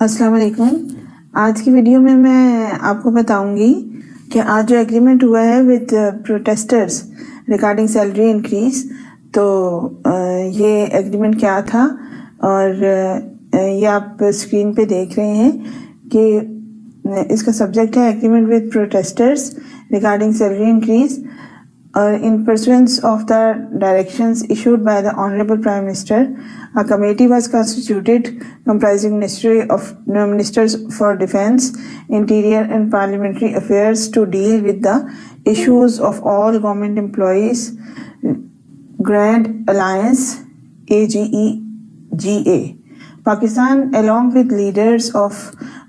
अस्सलाम वालेकुम। आज की वीडियो में मैं आपको बताऊंगी कि आज जो एग्रीमेंट हुआ है with protesters regarding salary increase, तो ये एग्रीमेंट क्या था और ये आप स्क्रीन पे देख रहे हैं कि इसका सब्जेक्ट है agreement with protesters regarding salary increase. In pursuance of the directions issued by the Honorable Prime Minister, a committee was constituted comprising Ministers for Defence, Interior and Parliamentary Affairs to deal with the issues of all government employees, Grand Alliance AGEGA, Pakistan, along with leaders of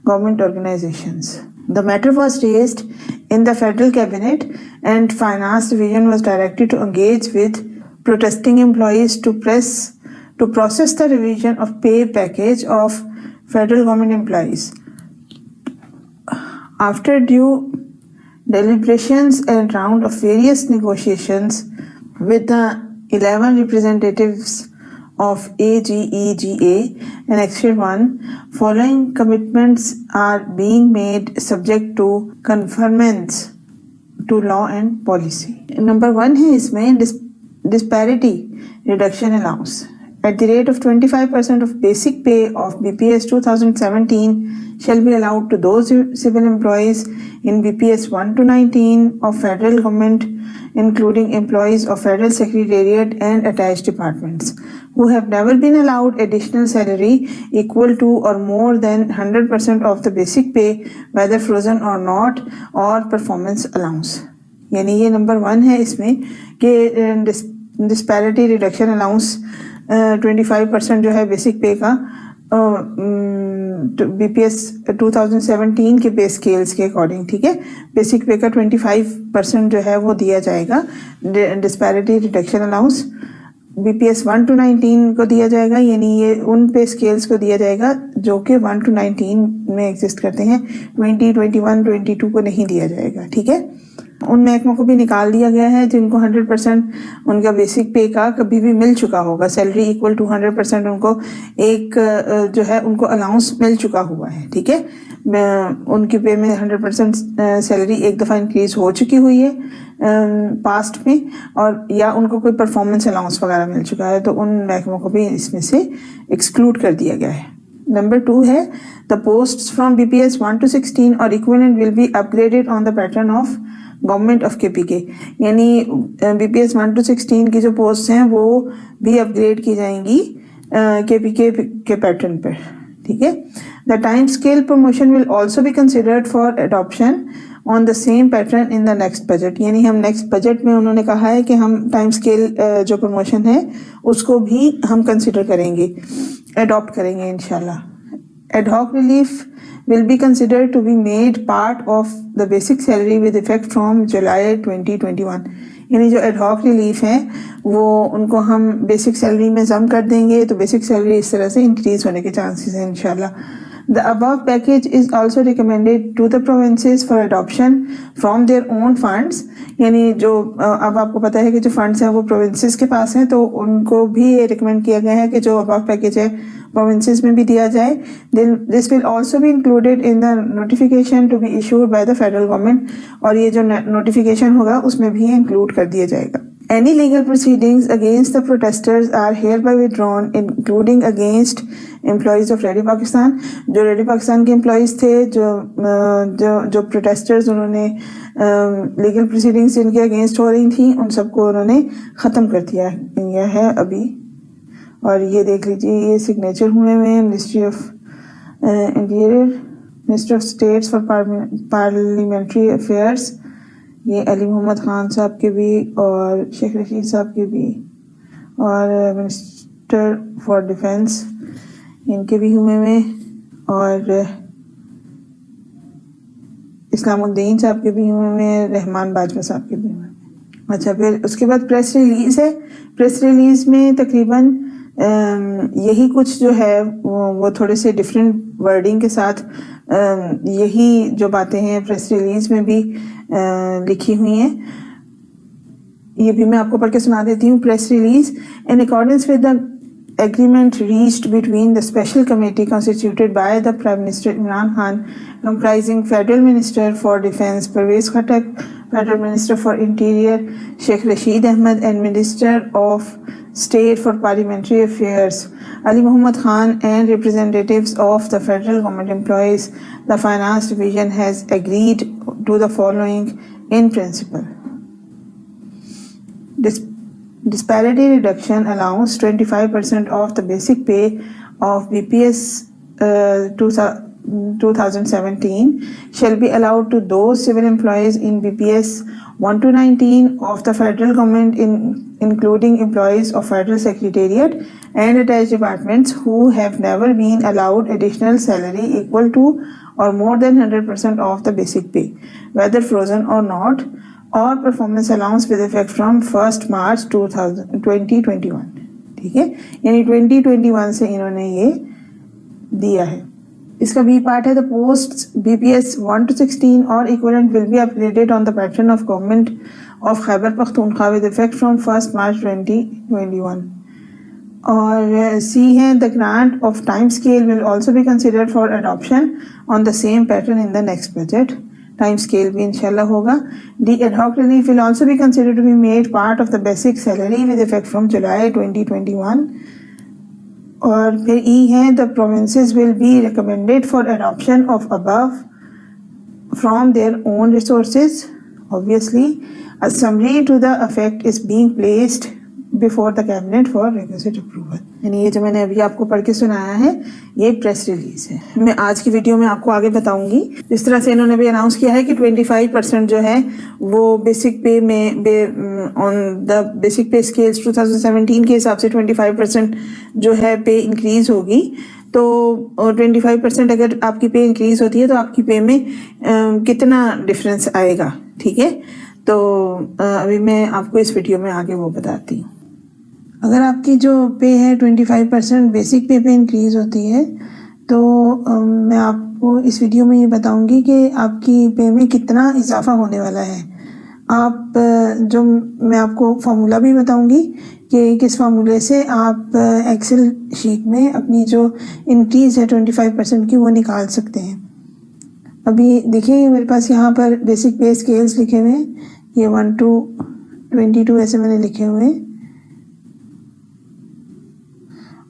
government organizations. The matter was raised in the Federal Cabinet and Finance Division was directed to engage with protesting employees to process the revision of pay package of federal government employees. After due deliberations and round of various negotiations with the 11 representatives of AGEGA and Action 1, following commitments are being made subject to conformance to law and policy. Number 1 है इसमें disparity reduction allowance at the rate of 25% of basic pay of BPS 2017 shall be allowed to those civil employees in BPS 1 to 19 of federal government, including employees of federal secretariat and attached departments, who have never been allowed additional salary equal to or more than 100% of the basic pay, whether frozen or not, or performance allowance. यानी ये number 1 है इसमें कि disparity reduction allowance 25% जो है basic पे का BPS 2017 के पे स्केल्स के अकॉर्डिंग, ठीक है, बेसिक पे का 25% जो है वो दिया जाएगा। Disparity reduction allowance BPS 1 to 19 को दिया जाएगा, यानी ये उन पे स्केल्स को दिया जाएगा जो कि 1 to 19 में एग्जिस्ट करते हैं। 20, 21, 22 को नहीं दिया जाएगा, ठीक है। उन महकमों को भी निकाल दिया गया है जिनको 100% उनका बेसिक पे का कभी भी मिल चुका होगा, सैलरी इक्वल टू 100% उनको एक जो है उनको अलाउंस मिल चुका हुआ है, ठीक है। उनकी पे में 100% सैलरी एक दफ़ा इंक्रीज हो चुकी हुई है पास्ट में, और या उनको कोई परफॉर्मेंस अलाउंस वगैरह मिल चुका है, तो उन महकमों को भी इसमें से एक्सक्लूड कर दिया गया है। नंबर 2 है the posts from BPS 1 to 16 और equivalent will be upgraded on the pattern of government of KPK, यानी BPS 1 to 16 की जो पोस्ट हैं वो भी अपग्रेड की जाएंगी KPK के पैटर्न पर, ठीक है। The time scale promotion will also be considered for adoption on the same pattern in the next budget, यानी हम नेक्स्ट बजट में उन्होंने कहा है कि हम टाइम स्केल जो प्रमोशन है उसको भी हम कंसिडर करेंगे, एडॉप्ट करेंगे इंशाल्लाह। Ad hoc relief will be considered to be made part of the basic salary with effect from July 2021, यानी जो एडहॉक रिलीफ है वो उनको हम बेसिक सैलरी में जम कर देंगे, तो बेसिक सैलरी इस तरह से इंक्रीज होने के चांसेस हैं इंशाल्लाह। The above package is also recommended to the provinces for adoption from their own funds, यानी जो अब आपको पता है कि जो फंड्स हैं वो प्रोविंसेस के पास हैं, तो उनको भी ये रिकमेंड किया गया है कि जो अबव पैकेज है प्रोविंसेस में भी दिया जाए। This will also be included in the notification to be issued by the federal government, और ये जो नोटिफिकेशन होगा उसमें भी इंक्लूड कर दिया जाएगा। Any legal proceedings against the protesters are hereby withdrawn, including against employees of ready Pakistan. जो रेडी पाकिस्तान के एम्प्लॉयज़ थे, जो प्रोटेस्टर्स उन्होंने लीगल प्रोसीडिंग्स जिनके अगेंस्ट हो रही थी, उन सबको उन्होंने ख़त्म कर दिया है अभी। और ये देख लीजिए, ये सिग्नेचर हुए हैं ministry of interior, minister of states for parliamentary affairs, ये अली मोहम्मद ख़ान साहब के भी और शेख रशीद साहब के भी, और मिनिस्टर फॉर डिफेंस इनके भी हुए हैं, और इस्लामुद्दीन साहब के भी हुए हैं, रहमान बाजवा साहब के भी हुए हैं। अच्छा, फिर उसके बाद प्रेस रिलीज़ है। प्रेस रिलीज़ में तकरीबन यही कुछ जो है वो थोड़े से डिफरेंट वर्डिंग के साथ यही जो बातें हैं प्रेस रिलीज में भी लिखी हुई हैं। ये भी मैं आपको पढ़ के सुना देती हूँ। Press release in accordance with the agreement reached between the special committee constituted by the Prime Minister Imran Khan, comprising Federal Minister for Defence Pervez Khattak, Federal Minister for Interior Sheikh Rashid Ahmed, and Minister of State for Parliamentary Affairs Ali Muhammad Khan, and representatives of the federal government employees, the Finance Division has agreed to the following in principle. Disparity reduction allowance 25% of the basic pay of BPS 2017 shall be allowed to those civil employees in BPS 1 to 19 of the federal government, including employees of Federal Secretariat and attached departments who have never been allowed additional salary equal to or more than 100% of the basic pay, whether frozen or not, और performance allowance with effect from 1 March 2021। ठीक है, यानी 2021 से इन्होंने ये दिया है। इसका बी पार्ट है द पोस्ट BPS 1 to 16 और equivalent will be upgraded on the pattern of government of Khyber Pakhtunkhwa with effect from 1 March 2021। और सी है the grant of time scale will also be considered for adoption on the same pattern in the next budget. Time scale भी इंशाल्लाह होगा। The ad hoc relief will also be considered to be made part of the basic salary with effect from July 2021। और फिर ई है the provinces will be recommended for adoption of above from their own resources. Obviously a summary to the effect is being placed before the cabinet for requisite approval. यानी ये जो मैंने अभी आपको पढ़ के सुनाया है ये प्रेस रिलीज है। मैं आज की वीडियो में आपको आगे बताऊंगी। जिस तरह से इन्होंने भी अनाउंस किया है कि 25% जो है वो बेसिक पे में ऑन द बेसिक पे स्केल्स 2017 के हिसाब से 25% जो है पे इंक्रीज होगी। तो 25% अगर आपकी पे इंक्रीज होती है तो आपकी पे में कितना डिफरेंस आएगा। ठीक है, तो अभी मैं आपको इस वीडियो में आगे वो बताती हूँ। अगर आपकी जो पे है 25% बेसिक पे इंक्रीज़ होती है तो मैं आपको इस वीडियो में ये बताऊंगी कि आपकी पे में कितना इजाफा होने वाला है। आप जो मैं आपको फार्मूला भी बताऊंगी कि किस फार्मूले से आप एक्सेल शीट में अपनी जो इंक्रीज़ है 25% की वो निकाल सकते हैं। अभी देखिए मेरे पास यहाँ पर बेसिक पे स्केल्स लिखे हुए हैं, ये 1 to 22 ऐसे मैंने लिखे हुए हैं।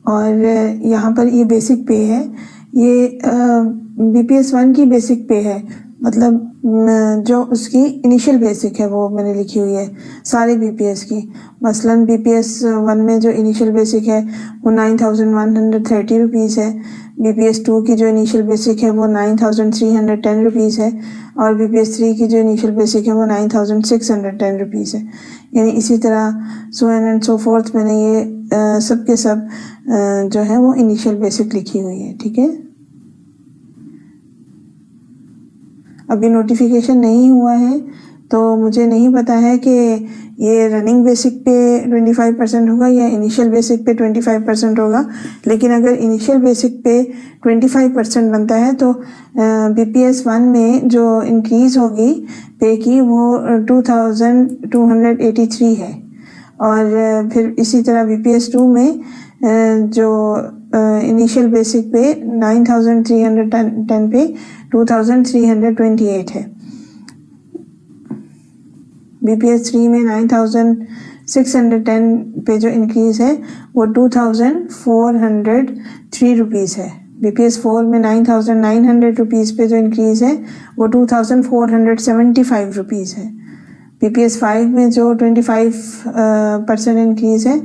और यहाँ पर ये बेसिक पे है, ये BPS 1 की बेसिक पे है, मतलब जो उसकी इनिशियल बेसिक है वो मैंने लिखी हुई है सारे BPS की। मसलन BPS 1 में जो इनिशियल बेसिक है वो 9130 रुपीज़ है। BPS 2 की जो इनिशियल बेसिक है वो 9310 रुपीज़ है। और BPS 3 की जो इनिशियल बेसिक है वो 9610 रुपीज़ है। यानी इसी तरह सो एंड सो फोर्थ मैंने ये सब के सब जो है वो इनिशियल बेसिक लिखी हुई है। ठीक है, अभी नोटिफिकेशन नहीं हुआ है तो मुझे नहीं पता है कि ये रनिंग बेसिक पे 25% होगा या इनिशियल बेसिक पे 25% होगा। लेकिन अगर इनिशियल बेसिक पे 25% बनता है तो BPS 1 में जो इंक्रीज़ होगी पे की वो 2283 है। और फिर इसी तरह BPS 2 में जो इनिशियल बेसिक पे 9310 पे 2328 है। BPS 3 में 9610 पे जो इंक्रीज़ है वो 2403 रुपीज़ है। BPS 4 में 9900 रुपीज़ पे जो इंक्रीज़ है वो 2475 रुपीज़ है। BPS 5 में जो 25% इंक्रीज़ है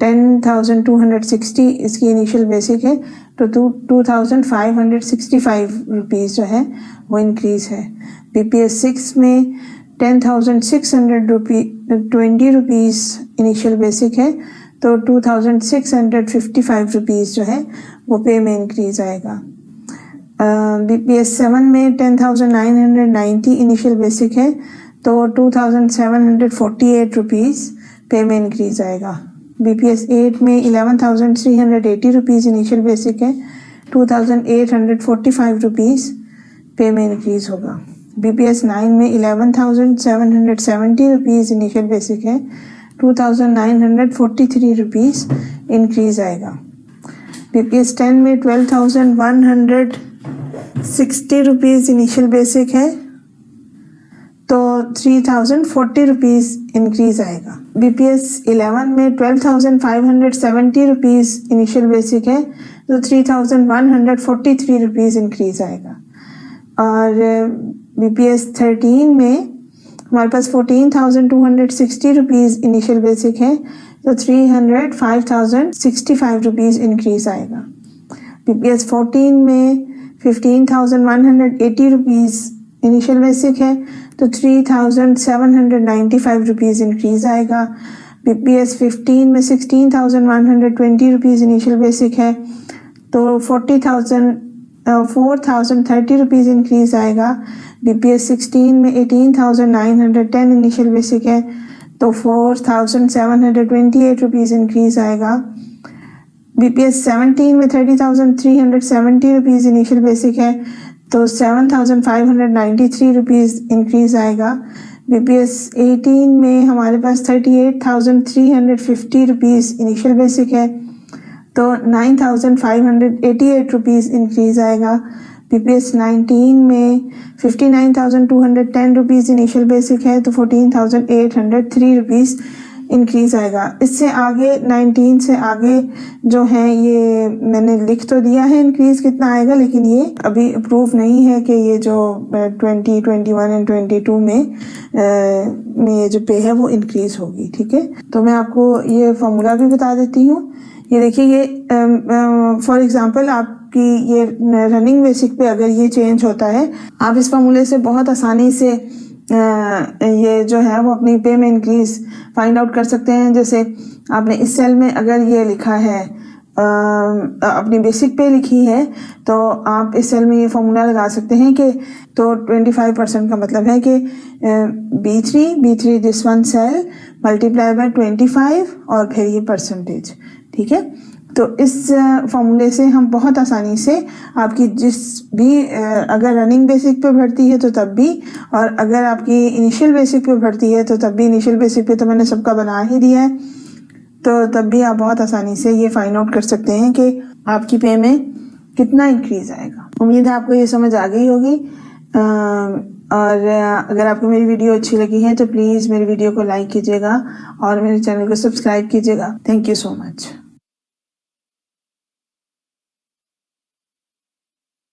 10,260 इसकी इनिशियल बेसिक है तो 2,565 रुपीज़ जो है वो इंक्रीज़ है। BPS 6 में 10,620 रुपीज़ इनिशियल बेसिक है तो 2,655 रुपीज़ जो है वो पे में इंक्रीज़ आएगा। BPS 7 में 10,990 इनिशियल बेसिक है तो 2,748 रुपीज़ पे में इंक्रीज़ आएगा। BPS 8 में 11,380 रुपीज़ इनिशियल बेसिक है, 2,845 रुपीज़ पे में इंक्रीज़ होगा। BPS 9 में 11,770 रुपीज़ इनिशियल बेसिक है, 2,943 रुपीज़ इंक्रीज आएगा। BPS 10 में 12,160 रुपीज़ इनिशियल बेसिक है तो 3,040 रुपीज़ इंक्रीज आएगा। BPS 11 में 12,570 रुपीज़ इनिशियल बेसिक है तो 3,143 रुपीज़ इंक्रीज आएगा। और BPS 13 में हमारे पास 14,260 रुपीज़ इनिशियल बेसिक है तो 305,065 रुपीज़ इंक्रीज आएगा। BPS 14 में 15,180 रुपीज़ इनिशियल बेसिक है तो 3,795 रुपीज़ इंक्रीज आएगा। BPS 15 में 16,120 रुपीज़ इनिशियल बेसिक है तो 4,030 रुपीज़ इंक्रीज आएगा। BPS 16 में 18,910 इनिशियल बेसिक है तो 4,728 रुपीज़ इंक्रीज आएगा। BPS 17 में 30,370 रुपीज़ इनिशियल बेसिक है तो 7,593 रुपीज़ इंक्रीज आएगा। BPS 18 में हमारे पास 38,350 रुपीज़ इनिशियल बेसिक है तो 9,588 रुपीज़ इंक्रीज आएगा। BPS 19 में 59,210 रुपीज़ इनिशियल बेसिक है तो 14,803 रुपीज़ इंक्रीज आएगा। इससे आगे 19 से आगे जो है ये मैंने लिख तो दिया है इंक्रीज कितना आएगा, लेकिन ये अभी अप्रूव नहीं है कि ये जो 20, 21 एंड 22 में ये जो पे है वो इंक्रीज होगी। ठीक है, तो मैं आपको ये फॉर्मूला भी बता देती हूँ। ये देखिए, ये फॉर एग्जांपल आपकी ये रनिंग बेसिक पे अगर ये चेंज होता है, आप इस फॉर्मूले से बहुत आसानी से ये जो है वो अपनी पे में इंक्रीज फाइंड आउट कर सकते हैं। जैसे आपने इस सेल में अगर ये लिखा है अपनी बेसिक पे लिखी है तो आप इस सेल में ये फॉर्मूला लगा सकते हैं कि तो 25% का मतलब है कि B3 this one cell multiply by 25 और फिर ये परसेंटेज। ठीक है, तो इस फॉर्मूले से हम बहुत आसानी से आपकी जिस भी अगर रनिंग बेसिक पे भर्ती है तो तब भी, और अगर आपकी इनिशियल बेसिक पे भर्ती है तो तब भी, इनिशियल बेसिक पे तो मैंने सबका बना ही दिया है, तो तब भी आप बहुत आसानी से ये फाइंड आउट कर सकते हैं कि आपकी पे में कितना इंक्रीज आएगा। उम्मीद है आपको ये समझ आ गई होगी। और अगर आपको मेरी वीडियो अच्छी लगी है तो प्लीज़ मेरी वीडियो को लाइक कीजिएगा और मेरे चैनल को सब्सक्राइब कीजिएगा। Thank you so much.